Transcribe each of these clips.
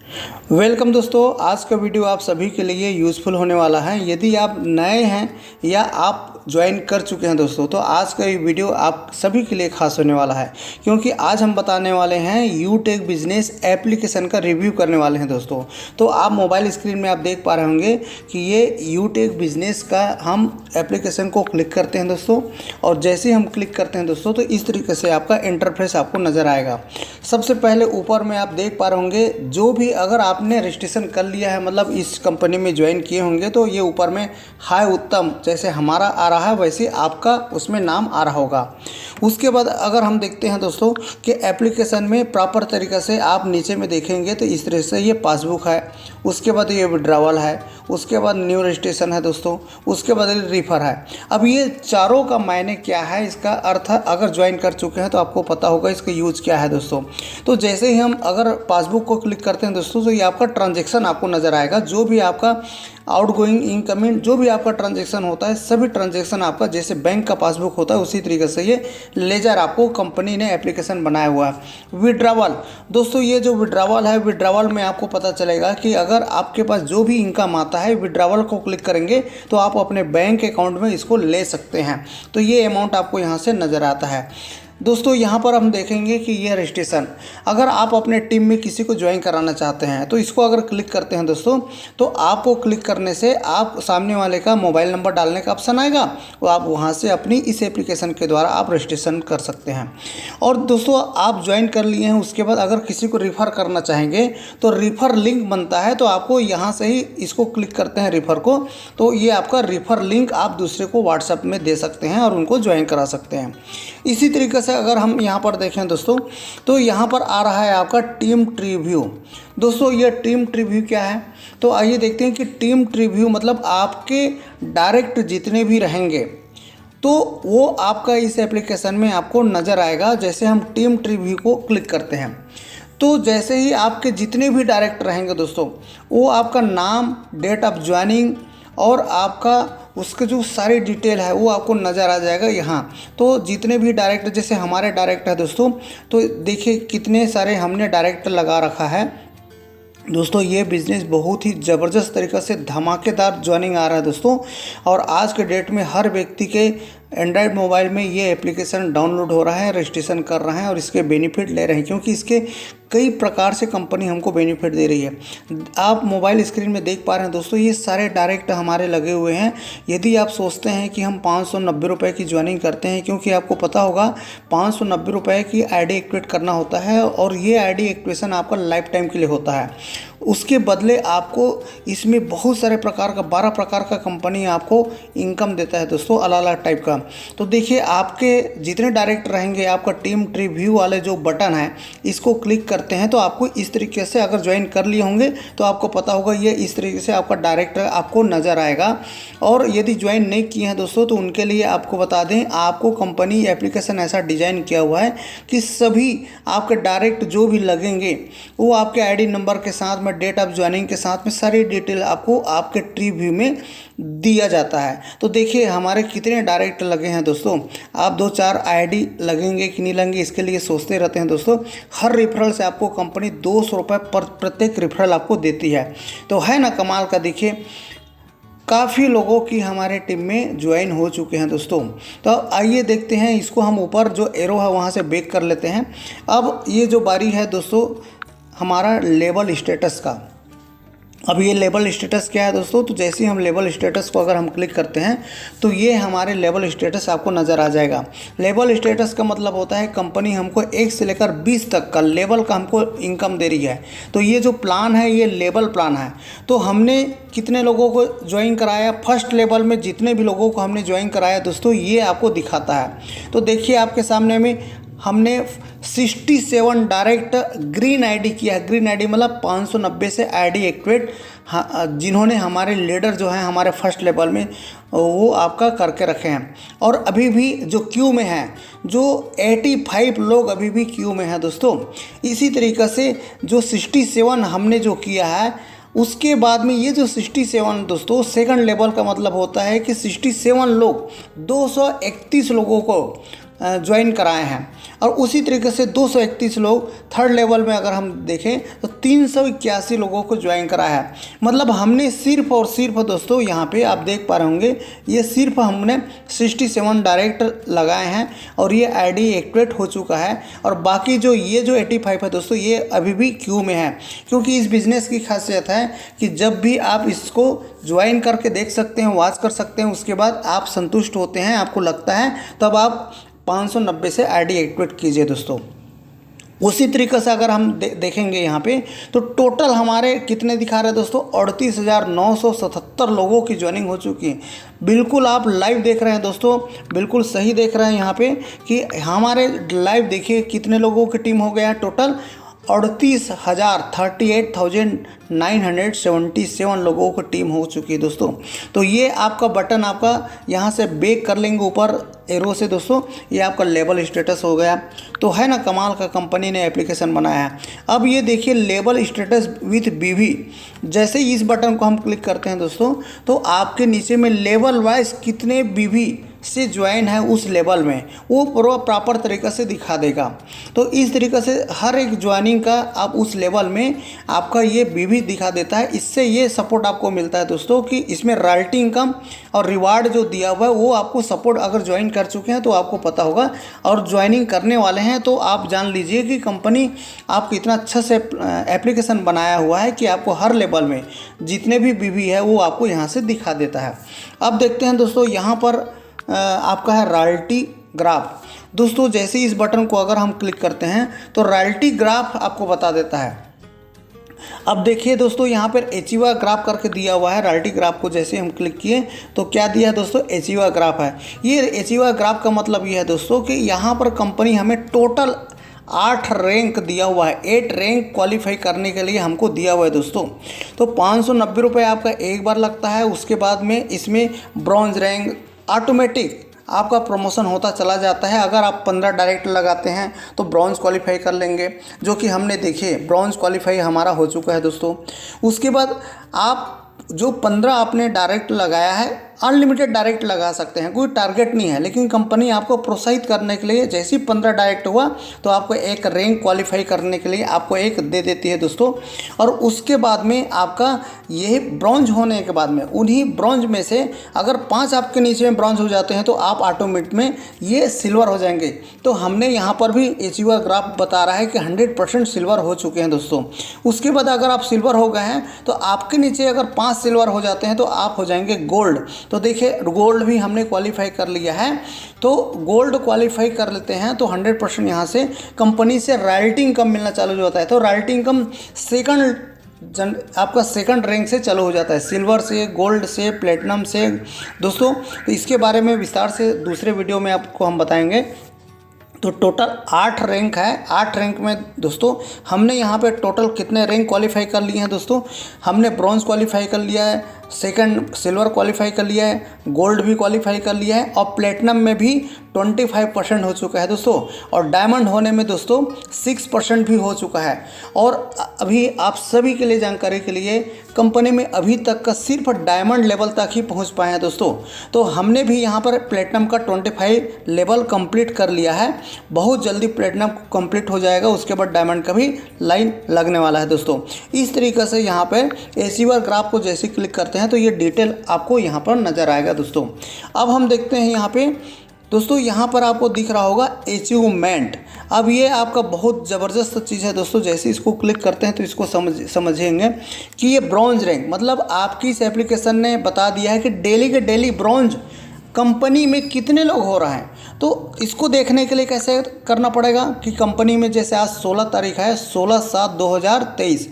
Welcome दोस्तों, आज का वीडियो आप सभी के लिए यूज़फुल होने वाला है। यदि आप नए हैं या आप ज्वाइन कर चुके हैं दोस्तों, तो आज का ये वीडियो आप सभी के लिए खास होने वाला है, क्योंकि आज हम बताने वाले हैं यूटेक बिजनेस एप्लीकेशन का रिव्यू करने वाले हैं दोस्तों। तो आप मोबाइल स्क्रीन में आप देख पा रहे होंगे कि ये यूटेक बिजनेस का हम एप्लीकेशन को क्लिक करते हैं दोस्तों, और जैसे ही हम क्लिक करते हैं दोस्तों तो इस तरीके से आपका इंटरफेस आपको नज़र आएगा। सबसे पहले ऊपर में आप देख पा रहे होंगे, जो भी अगर आपने रजिस्ट्रेशन कर लिया है, मतलब इस कंपनी में ज्वाइन किए होंगे, तो ये ऊपर में हाय उत्तम जैसे हमारा आ रहा है वैसे आपका उसमें नाम आ रहा होगा। उसके बाद अगर हम देखते हैं दोस्तों कि एप्लीकेशन में प्रॉपर तरीक़े से आप नीचे में देखेंगे तो इस तरह से ये पासबुक है, उसके बाद ये विड्रॉवल है, उसके बाद न्यू रजिस्ट्रेशन है दोस्तों, उसके बाद रिफ़र है। अब ये चारों का मायने क्या है, इसका अर्थ अगर ज्वाइन कर चुके हैं तो आपको पता होगा इसका यूज़ क्या है दोस्तों। तो जैसे ही हम अगर पासबुक को क्लिक करते हैं दोस्तों, तो ये आपका ट्रांजैक्शन आपको नज़र आएगा। जो भी आपका आउटगोइंग इनकमिंग जो भी आपका ट्रांजैक्शन होता है, सभी ट्रांजैक्शन आपका जैसे बैंक का पासबुक होता है उसी तरीके से ये लेजर आपको कंपनी ने एप्लीकेशन बनाया हुआ है। विड्रॉवल दोस्तों, ये जो विड्रॉवल है, विड्रॉवल में आपको पता चलेगा कि अगर आपके पास जो भी इनकम आता है, विड्रॉवल को क्लिक करेंगे तो आप अपने बैंक अकाउंट में इसको ले सकते हैं। तो ये अमाउंट आपको यहाँ से नज़र आता है दोस्तों। यहाँ पर हम देखेंगे कि ये रजिस्ट्रेशन, अगर आप अपने टीम में किसी को ज्वाइन कराना चाहते हैं तो इसको अगर क्लिक करते हैं दोस्तों, तो आपको क्लिक करने से आप सामने वाले का मोबाइल नंबर डालने का ऑप्शन आएगा, तो आप वहाँ से अपनी इस एप्लीकेशन के द्वारा आप रजिस्ट्रेशन कर सकते हैं। और दोस्तों आप ज्वाइन कर लिए हैं, उसके बाद अगर किसी को रिफ़र करना चाहेंगे तो रिफ़र लिंक बनता है, तो आपको यहाँ से ही इसको क्लिक करते हैं रिफ़र को, तो ये आपका रिफ़र लिंक आप दूसरे को व्हाट्सएप में दे सकते हैं और उनको ज्वाइन करा सकते हैं। इसी तरीके से अगर हम यहाँ पर देखें दोस्तों, तो यहाँ पर आ रहा है आपका टीम ट्री व्यू। दोस्तों ये टीम ट्री व्यू क्या है, तो आइए देखते हैं कि टीम ट्री व्यू मतलब आपके डायरेक्ट जितने भी रहेंगे तो वो आपका इस एप्लीकेशन में आपको नज़र आएगा। जैसे हम टीम ट्री व्यू को क्लिक करते हैं तो जैसे ही आपके जितने भी डायरेक्ट रहेंगे दोस्तों, वो आपका नाम, डेट ऑफ ज्वाइनिंग और आपका उसके जो सारी डिटेल है वो आपको नज़र आ जाएगा यहाँ। तो जितने भी डायरेक्ट, जैसे हमारे डायरेक्ट है दोस्तों, तो देखिए कितने सारे हमने डायरेक्ट लगा रखा है दोस्तों। ये बिज़नेस बहुत ही ज़बरदस्त तरीक़े से धमाकेदार ज्वाइनिंग आ रहा है दोस्तों, और आज के डेट में हर व्यक्ति के एंड्रॉयड मोबाइल में ये एप्लीकेशन डाउनलोड हो रहा है, रजिस्ट्रेशन कर रहे हैं और इसके बेनिफिट ले रहे हैं, क्योंकि इसके कई प्रकार से कंपनी हमको बेनिफिट दे रही है। आप मोबाइल स्क्रीन में देख पा रहे हैं दोस्तों, ये सारे डायरेक्ट हमारे लगे हुए हैं। यदि आप सोचते हैं कि हम 590 रुपये की ज्वाइनिंग करते हैं, क्योंकि आपको पता होगा 590 रुपये की आईडी एक्टिवेट करना होता है, और ये आईडी एक्टिवेशन आपका लाइफ टाइम के लिए होता है। उसके बदले आपको इसमें बहुत सारे प्रकार का 12 प्रकार का कंपनी आपको इनकम देता है दोस्तों, अलग अलग टाइप का। तो देखिए आपके जितने डायरेक्ट रहेंगे, आपका टीम ट्री व्यू वाले जो बटन है इसको क्लिक करते हैं तो आपको इस तरीके से, अगर ज्वाइन कर लिए होंगे तो आपको पता होगा ये इस तरीके से आपका डायरेक्ट आपको नज़र आएगा। और यदि ज्वाइन नहीं किए हैं दोस्तों, तो उनके लिए आपको बता दें, आपको कंपनी एप्लीकेशन ऐसा डिज़ाइन किया हुआ है कि सभी आपके डायरेक्ट जो भी लगेंगे वो आपके आईडी नंबर के साथ में, डेट ऑफ ज्वाइनिंग के साथ में सारी डिटेल आपको आपके ट्री व्यू में दिया जाता है। तो देखिए हमारे कितने डायरेक्ट लगे हैं दोस्तों। आप 2-4 आईडी लगेंगे कि नहीं लगेंगे इसके लिए सोचते रहते हैं दोस्तों। हर रेफरल से आपको कंपनी 200 रुपये प्रत्येक रेफरल आपको देती है। तो है ना कमाल का। देखिए काफ़ी लोगों की हमारे टीम में ज्वाइन हो चुके हैं दोस्तों। तो आइए देखते हैं इसको, हम ऊपर जो एरो है वहाँ से बैक कर लेते हैं। अब ये जो बारी है दोस्तों हमारा लेवल स्टेटस का। अब ये लेवल स्टेटस क्या है दोस्तों, तो जैसे ही हम लेवल स्टेटस को अगर हम क्लिक करते हैं तो ये हमारे लेवल स्टेटस आपको नज़र आ जाएगा। लेवल स्टेटस का मतलब होता है कंपनी हमको 1 से लेकर 20 तक का लेवल का हमको इनकम दे रही है। तो ये जो प्लान है ये लेवल प्लान है। तो हमने कितने लोगों को ज्वाइन कराया, फर्स्ट लेवल में जितने भी लोगों को हमने ज्वाइन कराया दोस्तों, ये आपको दिखाता है। तो देखिए आपके सामने में हमने 67 डायरेक्ट ग्रीन आईडी किया है। ग्रीन आईडी मतलब 590 से आईडी एक्टिवेट जिन्होंने हमारे लीडर जो हैं हमारे फर्स्ट लेवल में वो आपका करके रखे हैं। और अभी भी जो क्यू में हैं, जो 85 लोग अभी भी क्यू में हैं दोस्तों। इसी तरीक़े से जो 67 हमने जो किया है, उसके बाद में ये जो 67 दोस्तों सेकंड लेवल का मतलब होता है कि 67 लोग 231 लोगों को ज्वाइन कराए हैं। और उसी तरीके से 231 लोग थर्ड लेवल में अगर हम देखें तो 381 लोगों को ज्वाइन कराया है। मतलब हमने सिर्फ और सिर्फ दोस्तों यहाँ पे आप देख पा रहे होंगे, ये सिर्फ हमने 67 डायरेक्ट लगाए हैं और ये आईडी एक्टिवेट हो चुका है। और बाकी जो 85 है दोस्तों, ये अभी भी क्यू में है। क्योंकि इस बिज़नेस की खासियत है कि जब भी आप इसको ज्वाइन करके देख सकते हैं, वॉच कर सकते हैं, उसके बाद आप संतुष्ट होते हैं, आपको लगता है, तब आप 590 से आईडी एक्टिवेट कीजिए दोस्तों। उसी तरीके से अगर हम देखेंगे यहाँ पे तो टोटल हमारे कितने दिखा रहे हैं दोस्तों, 38,977 लोगों की ज्वाइनिंग हो चुकी है। बिल्कुल आप लाइव देख रहे हैं दोस्तों, बिल्कुल सही देख रहे हैं यहाँ पे कि हमारे लाइव देखिए कितने लोगों की टीम हो गया टोटल 38,977 लोगों की टीम हो चुकी है दोस्तों। तो ये आपका बटन आपका यहाँ से बैक कर लेंगे ऊपर एरो से दोस्तों, ये आपका लेबल स्टेटस हो गया। तो है ना कमाल का कंपनी ने एप्लीकेशन बनाया है। अब ये देखिए लेबल स्टेटस विथ बीवी, जैसे ही इस बटन को हम क्लिक करते हैं दोस्तों तो आपके नीचे में लेवल वाइज कितने बीवी से ज्वाइन है उस लेवल में वो पूरा प्रॉपर तरीक़े से दिखा देगा। तो इस तरीक़े से हर एक ज्वाइनिंग का आप उस लेवल में आपका ये बीवी दिखा देता है। इससे ये सपोर्ट आपको मिलता है दोस्तों कि इसमें रॉयल्टी इनकम और रिवार्ड जो दिया हुआ है वो आपको सपोर्ट, अगर ज्वाइन कर चुके हैं तो आपको पता होगा, और ज्वाइनिंग करने वाले हैं तो आप जान लीजिए कि कंपनी आपको इतना अच्छा से एप्लीकेशन बनाया हुआ है कि आपको हर लेवल में जितने भी बीवी है वो आपको यहाँ से दिखा देता है। अब देखते हैं दोस्तों यहाँ पर आपका है रॉयल्टी ग्राफ। दोस्तों जैसे ही इस बटन को अगर हम क्लिक करते हैं तो रॉयल्टी ग्राफ आपको बता देता है। अब देखिए दोस्तों यहाँ पर एचीवा ग्राफ करके दिया हुआ है। रॉयल्टी ग्राफ को जैसे हम क्लिक किए तो क्या दिया है दोस्तों, एचीवा ग्राफ है। ये एचीवा ग्राफ का मतलब ये है दोस्तों कि यहाँ पर कंपनी हमें टोटल 8 रैंक दिया हुआ है, 8 रैंक क्वालिफाई करने के लिए हमको दिया हुआ है दोस्तों। तो 590 रुपये आपका एक बार लगता है। उसके बाद में इसमें ब्रॉन्ज रैंक ऑटोमेटिक आपका प्रमोशन होता चला जाता है। अगर आप 15 डायरेक्ट लगाते हैं तो ब्रॉन्ज क्वालिफाई कर लेंगे, जो कि हमने देखिए ब्रॉन्ज क्वालिफाई हमारा हो चुका है दोस्तों। उसके बाद आप जो 15 आपने डायरेक्ट लगाया है, अनलिमिटेड डायरेक्ट लगा सकते हैं, कोई टारगेट नहीं है। लेकिन कंपनी आपको प्रोत्साहित करने के लिए जैसे ही 15 डायरेक्ट हुआ तो आपको एक रैंक क्वालिफाई करने के लिए आपको एक दे देती है दोस्तों। और उसके बाद में आपका यही ब्रॉन्ज होने के बाद में उन्हीं ब्रॉन्ज में से अगर 5 आपके नीचे में ब्रॉन्ज हो जाते हैं तो आप ऑटोमेटिक में ये सिल्वर हो जाएंगे। तो हमने यहाँ पर भी एचीवा ग्राफ बता रहा है कि 100% सिल्वर हो चुके हैं दोस्तों। उसके बाद अगर आप सिल्वर हो गए हैं तो आपके नीचे अगर 5 सिल्वर हो जाते हैं तो आप हो जाएंगे गोल्ड। तो देखिए गोल्ड भी हमने क्वालिफाई कर लिया है। तो गोल्ड क्वालिफाई कर लेते हैं तो 100% यहाँ से कंपनी से रॉयल्टी इनकम मिलना चालू हो जाता है। तो रॉयल्टी इनकम आपका सेकंड रैंक से चालू हो जाता है, सिल्वर से, गोल्ड से, प्लेटिनम से दोस्तों। तो इसके बारे में विस्तार से दूसरे वीडियो में आपको हम बताएंगे। तो टोटल 8 रैंक है। 8 रैंक में दोस्तों हमने यहाँ पे टोटल कितने रैंक क्वालिफाई कर लिए हैं दोस्तों, हमने ब्रॉन्ज क्वालिफाई कर लिया है, सेकंड सिल्वर क्वालिफाई कर लिया है, गोल्ड भी क्वालिफाई कर लिया है और प्लेटिनम में भी 25% हो चुका है दोस्तों। और डायमंड होने में दोस्तों 6% भी हो चुका है। और अभी आप सभी के लिए जानकारी के लिए कंपनी में अभी तक का सिर्फ डायमंड लेवल तक ही पहुंच पाए हैं दोस्तों। तो हमने भी यहाँ पर प्लेटिनम का 25 लेवल कंप्लीट कर लिया है। बहुत जल्दी प्लेटिनम कंप्लीट हो जाएगा, उसके बाद डायमंड का भी लाइन लगने वाला है दोस्तों। इस तरीके से यहाँ पर एचीवा ग्राफ को जैसे क्लिक करते हैं तो ये डिटेल आपको यहाँ पर नज़र आएगा दोस्तों। अब हम देखते हैं यहाँ पे दोस्तों, यहाँ पर आपको दिख रहा होगा अचीवमेंट। अब ये आपका बहुत ज़बरदस्त चीज़ है दोस्तों। जैसे इसको क्लिक करते हैं तो इसको समझेंगे कि ये ब्रॉन्ज रैंक, मतलब आपकी इस एप्लीकेशन ने बता दिया है कि डेली के डेली ब्रॉन्ज कंपनी में कितने लोग हो रहे हैं। तो इसको देखने के लिए कैसे करना पड़ेगा कि कंपनी में जैसे आज 16 तारीख है, 16/7/2023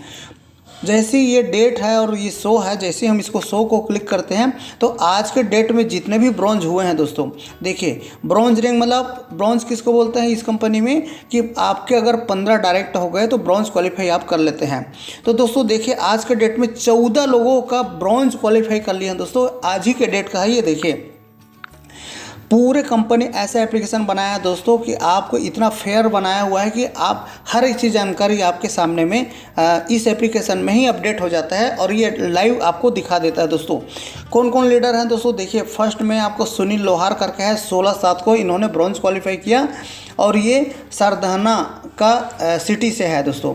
जैसी ये डेट है और ये शो है, जैसे हम इसको शो को क्लिक करते हैं तो आज के डेट में जितने भी ब्रॉन्ज हुए हैं दोस्तों, देखिए ब्रॉन्ज रैंक मतलब ब्रॉन्ज किसको बोलते हैं इस कंपनी में कि आपके अगर 15 डायरेक्ट हो गए तो ब्रॉन्ज क्वालिफाई आप कर लेते हैं। तो दोस्तों देखिए आज के डेट में 14 लोगों का ब्रॉन्ज क्वालिफाई कर लिया है दोस्तों। आज ही के डेट का है ये देखिए। पूरे कंपनी ऐसा एप्लीकेशन बनाया है दोस्तों कि आपको इतना फेयर बनाया हुआ है कि आप हर एक चीज़ जानकारी आपके सामने में इस एप्लीकेशन में ही अपडेट हो जाता है और ये लाइव आपको दिखा देता है दोस्तों। कौन कौन लीडर हैं दोस्तों, देखिए फर्स्ट में आपको सुनील लोहार करके है, 16/7 को इन्होंने ब्रॉन्ज क्वालिफाई किया और ये सरदहना का सिटी से है दोस्तों।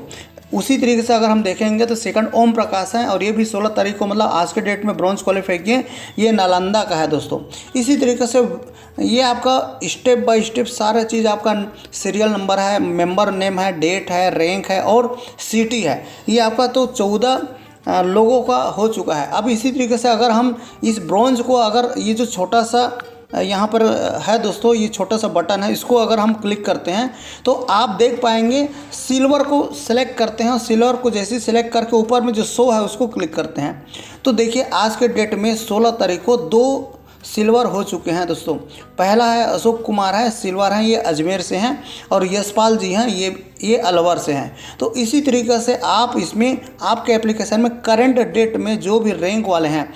उसी तरीके से अगर हम देखेंगे तो सेकंड ओम प्रकाश हैं और ये भी 16 तारीख को मतलब आज के डेट में ब्रॉन्ज क्वालिफाई किए, ये नालंदा का है दोस्तों। इसी तरीके से ये आपका स्टेप बाय स्टेप सारा चीज़ आपका सीरियल नंबर है, मेंबर नेम है, डेट है, रैंक है और सिटी है, ये आपका तो 14 लोगों का हो चुका है। अब इसी तरीके से अगर हम इस ब्रॉन्ज को, अगर ये जो छोटा सा यहाँ पर है दोस्तों, ये छोटा सा बटन है, इसको अगर हम क्लिक करते हैं तो आप देख पाएंगे सिल्वर को सिलेक्ट करते हैं और सिल्वर को जैसे सिलेक्ट करके ऊपर में जो शो है उसको क्लिक करते हैं तो देखिए आज के डेट में 16 तारीख को 2 सिल्वर हो चुके हैं दोस्तों। पहला है अशोक कुमार है, सिल्वर हैं, ये अजमेर से हैं और यशपाल जी हैं, ये अलवर से हैं। तो इसी तरीके से आप इसमें आपके एप्लीकेशन में करंट डेट में जो भी रैंक वाले हैं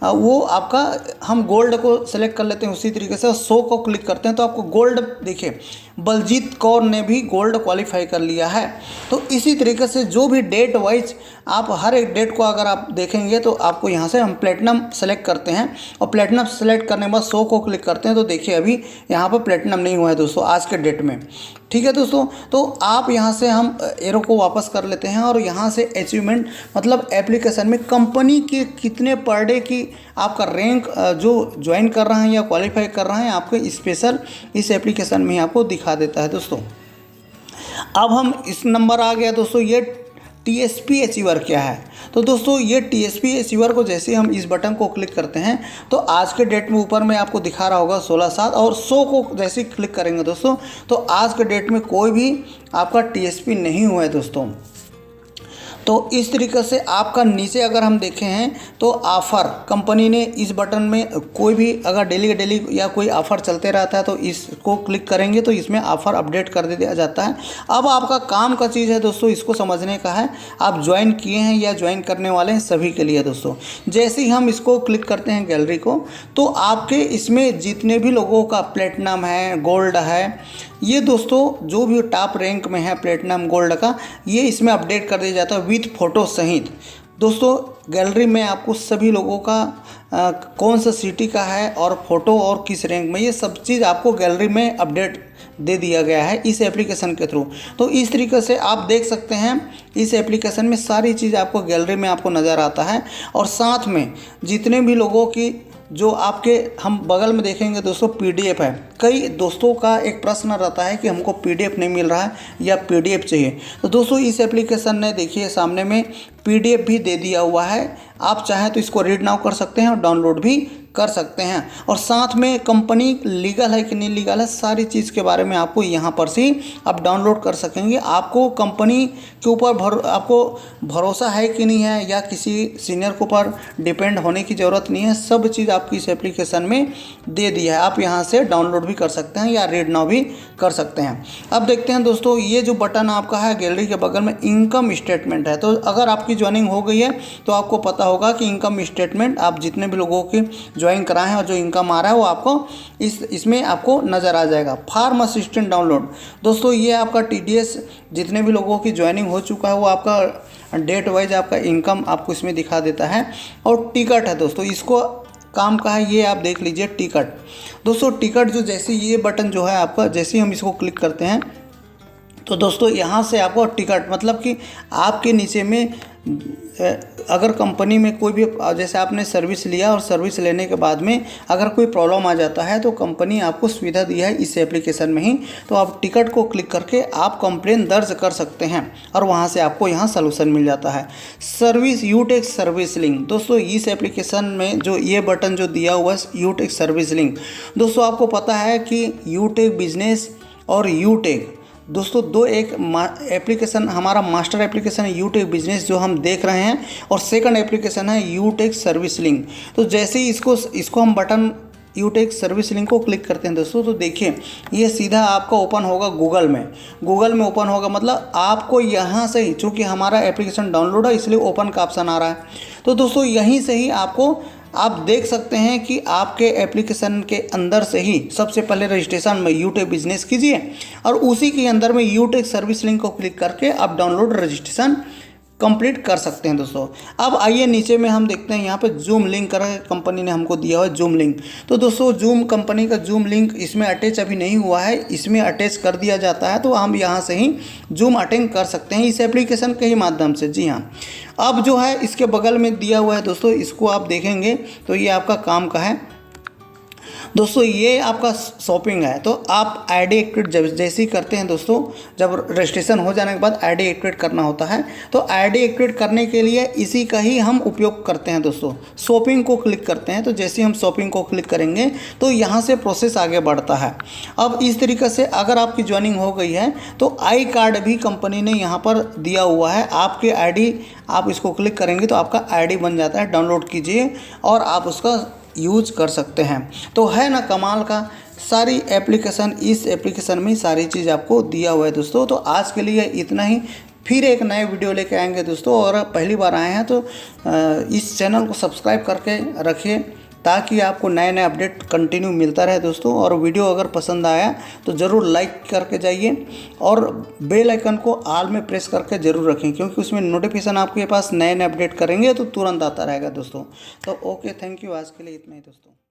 वो आपका, हम गोल्ड को सेलेक्ट कर लेते हैं, उसी तरीके से शो को क्लिक करते हैं तो आपको गोल्ड देखिए बलजीत कौर ने भी गोल्ड क्वालिफाई कर लिया है। तो इसी तरीके से जो भी डेट वाइज आप हर एक डेट को अगर आप देखेंगे तो आपको यहाँ से हम प्लेटिनम सेलेक्ट करते हैं और प्लेटिनम सेलेक्ट करने के बाद शो को क्लिक करते हैं तो देखिए अभी यहाँ पर प्लेटिनम नहीं हुआ है दोस्तों आज के डेट में। ठीक है दोस्तों, तो आप यहाँ से हम एरो को वापस कर लेते हैं और यहाँ से अचीवमेंट मतलब एप्लीकेशन में कंपनी के कितने पर डे की आपका रैंक जो ज्वाइन कर रहे हैं या क्वालिफाई कर रहे हैं आपके स्पेशल इस एप्लीकेशन में आपको दिखा देता है दोस्तों। अब हम इस नंबर आ गया दोस्तों, ये टीएसपी अचीवर क्या है। तो दोस्तों ये टीएसपी अचीवर को जैसे हम इस बटन को क्लिक करते हैं तो आज के डेट में ऊपर में आपको दिखा रहा होगा 16/7 और 100 को जैसे ही क्लिक करेंगे दोस्तों तो आज के डेट में कोई भी आपका टीएसपी नहीं हुआ है दोस्तों। तो इस तरीके से आपका नीचे अगर हम देखें हैं तो ऑफ़र कंपनी ने इस बटन में कोई भी अगर डेली के डेली या कोई ऑफ़र चलते रहता है तो इसको क्लिक करेंगे तो इसमें ऑफ़र अपडेट कर दिया जाता है। अब आपका काम का चीज़ है दोस्तों, इसको समझने का है, आप ज्वाइन किए हैं या ज्वाइन करने वाले हैं सभी के लिए दोस्तों। जैसे ही हम इसको क्लिक करते हैं गैलरी को तो आपके इसमें जितने भी लोगों का प्लेटिनम है, गोल्ड है, ये दोस्तों जो भी टॉप रैंक में है प्लेटिनम गोल्ड का, ये इसमें अपडेट कर दिया जाता है विथ फ़ोटो सहित। दोस्तों गैलरी में आपको सभी लोगों का कौन सा सिटी का है और फ़ोटो और किस रैंक में, ये सब चीज़ आपको गैलरी में अपडेट दे दिया गया है इस एप्लीकेशन के थ्रू। तो इस तरीके से आप देख सकते हैं इस एप्लीकेशन में सारी चीज़ आपको गैलरी में आपको नज़र आता है और साथ में जितने भी लोगों की जो आपके हम बगल में देखेंगे दोस्तों पीडीएफ है। कई दोस्तों का एक प्रश्न रहता है कि हमको पीडीएफ नहीं मिल रहा है या पीडीएफ चाहिए, तो दोस्तों इस एप्लीकेशन ने देखिए सामने में पीडीएफ भी दे दिया हुआ है। आप चाहें तो इसको रीड नाउ कर सकते हैं और डाउनलोड भी कर सकते हैं और साथ में कंपनी लीगल है कि नहीं लीगल है सारी चीज़ के बारे में आपको यहाँ पर से आप डाउनलोड कर सकेंगे। आपको कंपनी के ऊपर आपको भरोसा है कि नहीं है या किसी सीनियर के ऊपर डिपेंड होने की ज़रूरत नहीं है, सब चीज़ आपकी इस एप्लीकेशन में दे दिया है। आप यहाँ से डाउनलोड भी कर सकते हैं या रीड नाउ भी कर सकते हैं। अब देखते हैं दोस्तों ये जो बटन आपका है गैलरी के बगल में इनकम स्टेटमेंट है। तो अगर आपकी ज्वाइनिंग हो गई है तो आपको पता होगा कि इनकम स्टेटमेंट आप जितने भी लोगों की ज्वाइन कराएं हैं और जो इनकम आ रहा है वो आपको इसमें आपको नज़र आ जाएगा। फार्म असिस्टेंट डाउनलोड दोस्तों ये आपका टीडीएस जितने भी लोगों की ज्वाइनिंग हो चुका है वो आपका डेट वाइज आपका इनकम आपको इसमें दिखा देता है। और टिकट है दोस्तों, इसको काम का है, ये आप देख लीजिए टिकट। दोस्तों टिकट जो जैसे ये बटन जो है आपका जैसे हम इसको क्लिक करते हैं तो दोस्तों यहाँ से आपको टिकट मतलब कि आपके नीचे में अगर कंपनी में कोई भी जैसे आपने सर्विस लिया और सर्विस लेने के बाद में अगर कोई प्रॉब्लम आ जाता है तो कंपनी आपको सुविधा दी है इस एप्लीकेशन में ही। तो आप टिकट को क्लिक करके आप कंप्लेन दर्ज कर सकते हैं और वहां से आपको यहां सलूशन मिल जाता है। सर्विस यूटेक सर्विस लिंक दोस्तों इस एप्लीकेशन में जो ये बटन जो दिया हुआ है यूटेक सर्विस लिंक, दोस्तों आपको पता है कि यूटेक बिजनेस और यूटेक दोस्तों दो एक एप्लीकेशन हमारा मास्टर एप्लीकेशन है यूटेक बिजनेस जो हम देख रहे हैं और सेकंड एप्लीकेशन है यूटेक सर्विस लिंक। तो जैसे ही इसको हम बटन यूटेक सर्विस लिंक को क्लिक करते हैं दोस्तों तो देखिए ये सीधा आपका ओपन होगा गूगल में ओपन होगा। मतलब आपको यहाँ से ही चूँकि हमारा एप्लीकेशन डाउनलोड है इसलिए ओपन का ऑप्शन आ रहा है। तो दोस्तों यहीं से ही आपको आप देख सकते हैं कि आपके एप्लीकेशन के अंदर से ही सबसे पहले रजिस्ट्रेशन में यूटेक बिजनेस कीजिए और उसी के अंदर में यूटेक सर्विस लिंक को क्लिक करके आप डाउनलोड रजिस्ट्रेशन कंप्लीट कर सकते हैं दोस्तों। अब आइए नीचे में हम देखते हैं यहाँ पे जूम लिंक कर कंपनी ने हमको दिया हुआ है जूम लिंक। तो दोस्तों जूम कंपनी का जूम लिंक इसमें अटैच अभी नहीं हुआ है, इसमें अटैच कर दिया जाता है, तो हम यहाँ से ही जूम अटेंड कर सकते हैं इस एप्लीकेशन के ही माध्यम से। जी हाँ, अब जो है इसके बगल में दिया हुआ है दोस्तों, इसको आप देखेंगे तो ये आपका काम का है दोस्तों। ये आपका शॉपिंग है, तो आप आईडी एक्टिवेट जैसे ही करते हैं दोस्तों, जब रजिस्ट्रेशन हो जाने के बाद आईडी एक्टिवेट करना होता है, तो आईडी एक्टिवेट करने के लिए इसी का ही हम उपयोग करते हैं दोस्तों। शॉपिंग को क्लिक करते हैं, तो जैसे ही हम शॉपिंग को क्लिक करेंगे तो यहाँ से प्रोसेस आगे बढ़ता है। अब इस तरीके से अगर आपकी ज्वाइनिंग हो गई है तो आई कार्ड भी कंपनी ने यहाँ पर दिया हुआ है, आपके आई आप इसको क्लिक करेंगे तो आपका आई बन जाता है। डाउनलोड कीजिए और आप उसका यूज कर सकते हैं। तो है ना कमाल का, सारी एप्लीकेशन इस एप्लीकेशन में सारी चीज़ आपको दिया हुआ है दोस्तों। तो आज के लिए इतना ही, फिर एक नए वीडियो लेके आएंगे दोस्तों। और पहली बार आए हैं तो इस चैनल को सब्सक्राइब करके रखिए ताकि आपको नए नए अपडेट कंटिन्यू मिलता रहे दोस्तों। और वीडियो अगर पसंद आया तो ज़रूर लाइक करके जाइए और बेल आइकन को ऑल में प्रेस करके ज़रूर रखें, क्योंकि उसमें नोटिफिकेशन आपके पास नए नए अपडेट करेंगे तो तुरंत आता रहेगा दोस्तों। तो ओके, थैंक यू, आज के लिए इतना ही दोस्तों।